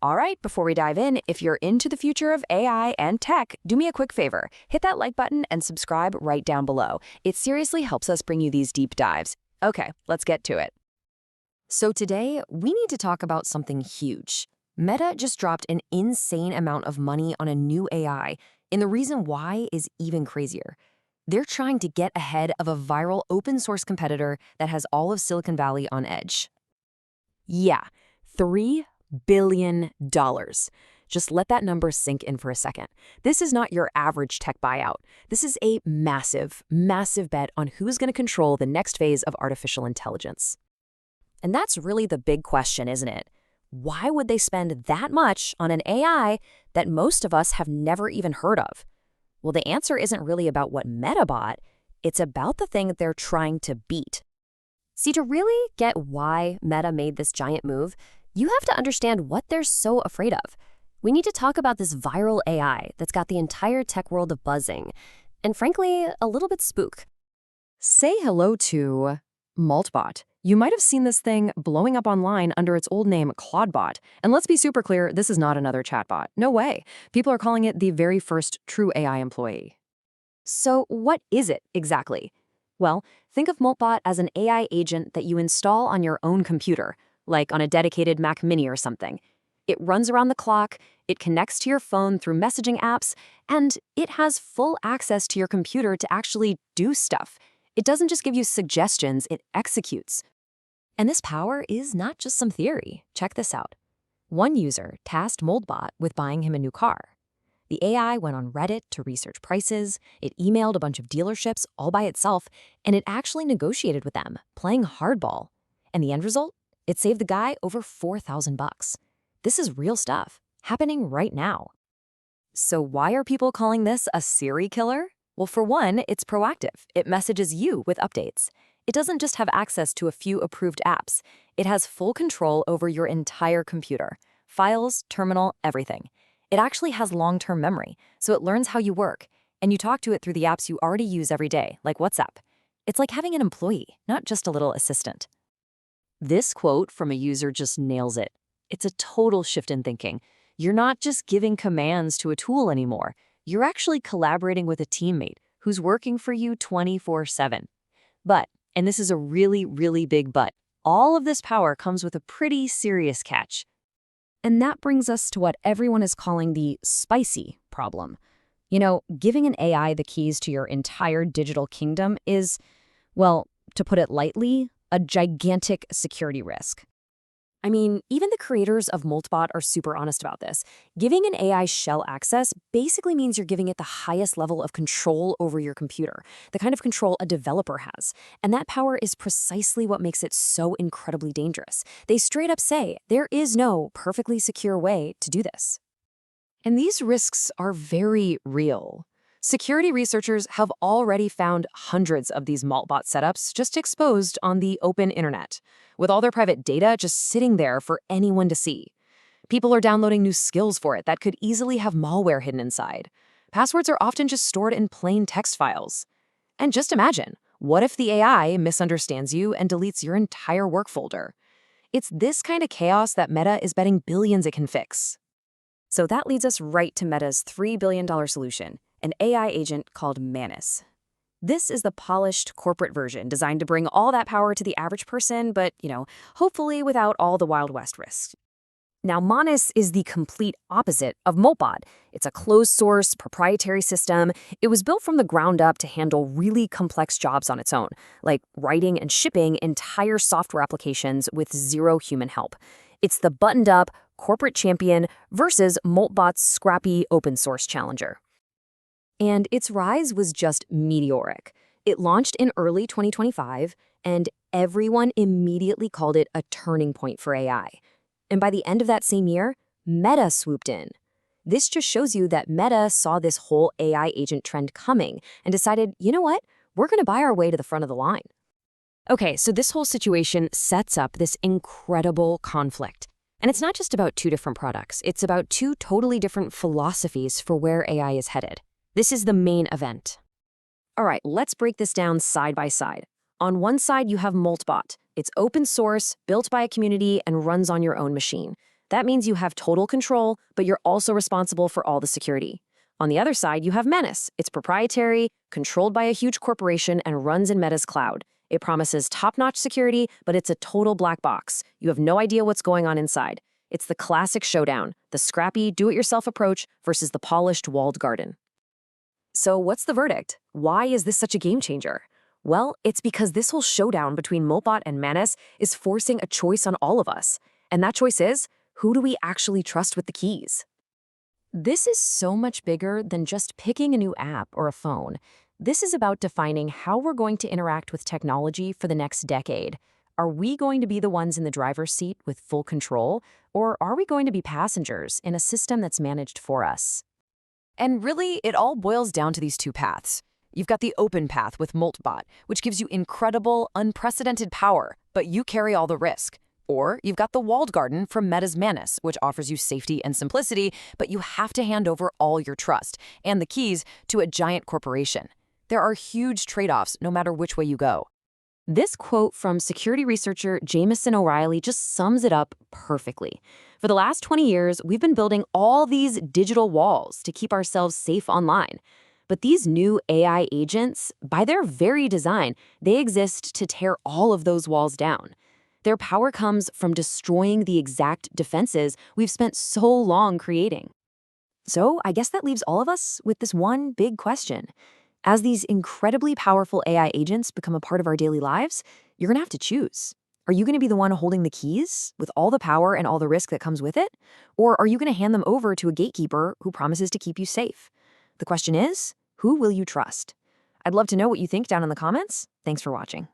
All right, before we dive in, if you're into the future of AI and tech, do me a quick favor. Hit that like button and subscribe right down below. It seriously helps us bring you these deep dives. Okay, let's get to it. So today, we need to talk about something huge. Meta just dropped an insane amount of money on a new AI, and the reason why is even crazier. They're trying to get ahead of a viral open source competitor that has all of Silicon Valley on edge. Yeah, $3 billion. Just let that number sink in for a second. This is not your average tech buyout. This is a massive, massive bet on who's going to control the next phase of artificial intelligence. And that's really the big question, isn't it? Why would they spend that much on an AI that most of us have never even heard of? Well, the answer isn't really about what Meta bought. It's about the thing they're trying to beat. See, to really get why Meta made this giant move, you have to understand what they're so afraid of. We need to talk about this viral AI that's got the entire tech world buzzing, and frankly, a little bit spook. Say hello to Moltbot. You might have seen this thing blowing up online under its old name, Clawdbot. And let's be super clear, this is not another chatbot. No way. People are calling it the very first true AI employee. So what is it exactly? Well, think of Moltbot as an AI agent that you install on your own computer, like on a dedicated Mac Mini or something. It runs around the clock, it connects to your phone through messaging apps, and it has full access to your computer to actually do stuff. It doesn't just give you suggestions, it executes. And this power is not just some theory. Check this out. One user tasked Moltbot with buying him a new car. The AI went on Reddit to research prices, it emailed a bunch of dealerships all by itself, and it actually negotiated with them, playing hardball. And the end result? It saved the guy over $4,000. This is real stuff, happening right now. So why are people calling this a Siri Killer? Well, for one, it's proactive. It messages you with updates. It doesn't just have access to a few approved apps. It has full control over your entire computer. Files, terminal, everything. It actually has long-term memory, so it learns how you work, and you talk to it through the apps you already use every day, like WhatsApp. It's like having an employee, not just a little assistant. This quote from a user just nails it. It's a total shift in thinking. You're not just giving commands to a tool anymore. You're actually collaborating with a teammate who's working for you 24/7. But, and this is a really, really big but, all of this power comes with a pretty serious catch. And that brings us to what everyone is calling the spicy problem. You know, giving an AI the keys to your entire digital kingdom is, well, to put it lightly, a gigantic security risk. I mean, even the creators of Moltbot are super honest about this. Giving an AI shell access basically means you're giving it the highest level of control over your computer, the kind of control a developer has. And that power is precisely what makes it so incredibly dangerous. They straight up say there is no perfectly secure way to do this. And these risks are very real. Security researchers have already found hundreds of these Moltbot setups just exposed on the open internet, with all their private data just sitting there for anyone to see. People are downloading new skills for it that could easily have malware hidden inside. Passwords are often just stored in plain text files. And just imagine, what if the AI misunderstands you and deletes your entire work folder? It's this kind of chaos that Meta is betting billions it can fix. So that leads us right to Meta's $3 billion solution, an AI agent called Manus. This is the polished corporate version designed to bring all that power to the average person, but, hopefully without all the Wild West risks. Now, Manus is the complete opposite of Moltbot. It's a closed-source, proprietary system. It was built from the ground up to handle really complex jobs on its own, like writing and shipping entire software applications with zero human help. It's the buttoned-up, corporate champion versus Moltbot's scrappy open-source challenger. And its rise was just meteoric. It launched in early 2025, and everyone immediately called it a turning point for AI. And by the end of that same year, Meta swooped in. This just shows you that Meta saw this whole AI agent trend coming and decided, you know what, we're going to buy our way to the front of the line. Okay, so this whole situation sets up this incredible conflict. And it's not just about two different products. It's about two totally different philosophies for where AI is headed. This is the main event. All right, let's break this down side by side. On one side, you have Moltbot. It's open source, built by a community, and runs on your own machine. That means you have total control, but you're also responsible for all the security. On the other side, you have Manus. It's proprietary, controlled by a huge corporation, and runs in Meta's cloud. It promises top-notch security, but it's a total black box. You have no idea what's going on inside. It's the classic showdown, the scrappy, do-it-yourself approach versus the polished, walled garden. So what's the verdict? Why is this such a game changer? Well, it's because this whole showdown between Moltbot and Manus is forcing a choice on all of us. And that choice is, who do we actually trust with the keys? This is so much bigger than just picking a new app or a phone. This is about defining how we're going to interact with technology for the next decade. Are we going to be the ones in the driver's seat with full control, or are we going to be passengers in a system that's managed for us? And really, it all boils down to these two paths. You've got the open path with Moltbot, which gives you incredible, unprecedented power, but you carry all the risk. Or you've got the walled garden from Meta's Manus, which offers you safety and simplicity, but you have to hand over all your trust and the keys to a giant corporation. There are huge trade-offs no matter which way you go. This quote from security researcher Jamison O'Reilly just sums it up perfectly. For the last 20 years, we've been building all these digital walls to keep ourselves safe online. But these new AI agents, by their very design, they exist to tear all of those walls down. Their power comes from destroying the exact defenses we've spent so long creating. So I guess that leaves all of us with this one big question. As these incredibly powerful AI agents become a part of our daily lives, you're going to have to choose. Are you going to be the one holding the keys with all the power and all the risk that comes with it? Or are you going to hand them over to a gatekeeper who promises to keep you safe? The question is, who will you trust? I'd love to know what you think down in the comments. Thanks for watching.